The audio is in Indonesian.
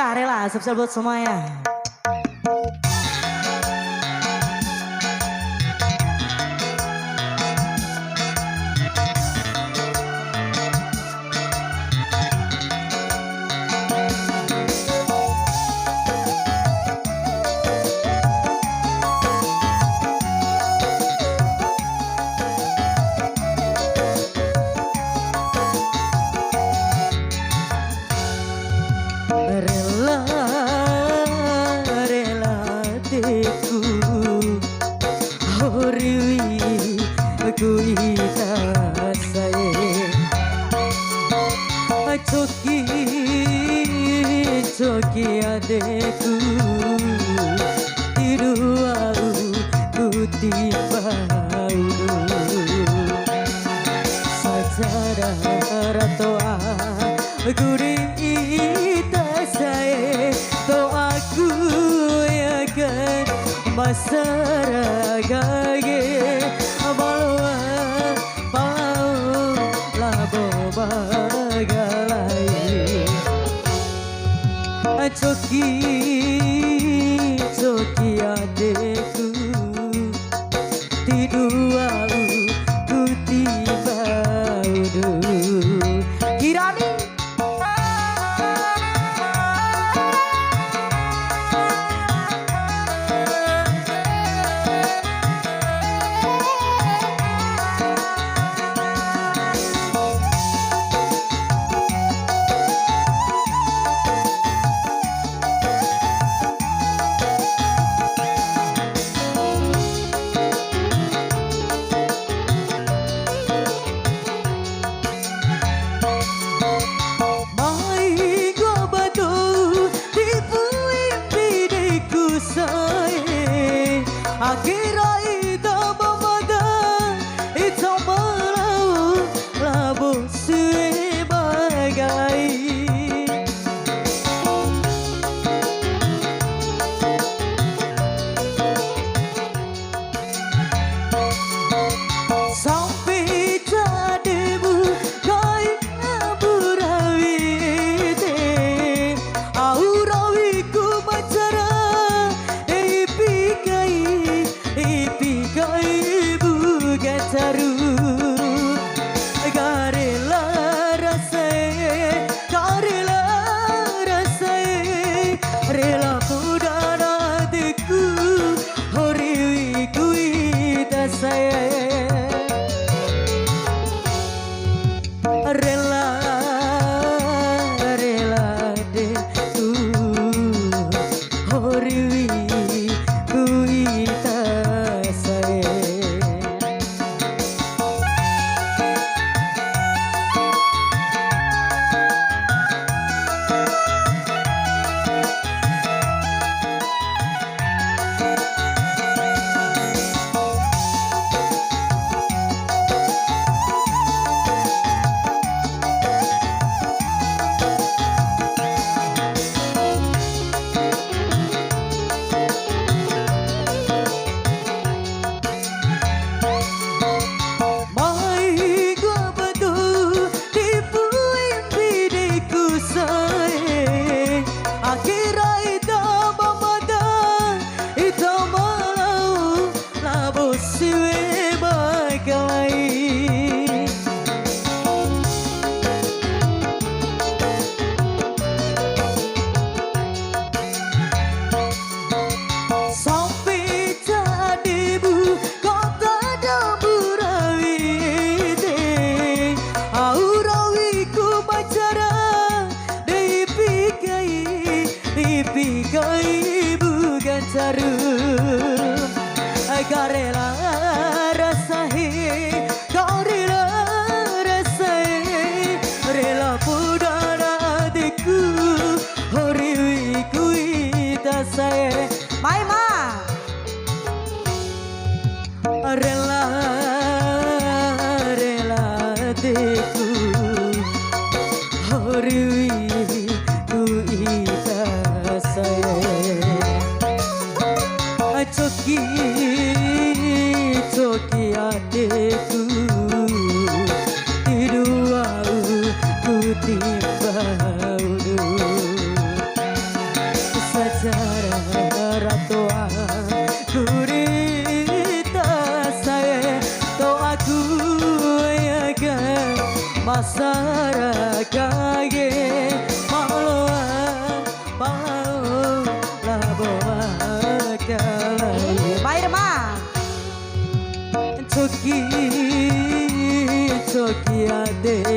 Ya rela, spesial buat semuanya. Coki adekku tiru au ku timbau sacara ratoa gurita saya to aku ya kan masaragage balwa bau labo bagalai Coki adekku tidur ku tiba Kirani Garela rasahi, garela rasahi, rela pudara diku, horiwi kuita saya, Maima, rela diku, horiwi kuita saya. Coki adekku tidur ku timbau ratoa gurita saya to aku ya ga masyarakat maloa pau laboa kalai Baik mah. Choki choki ade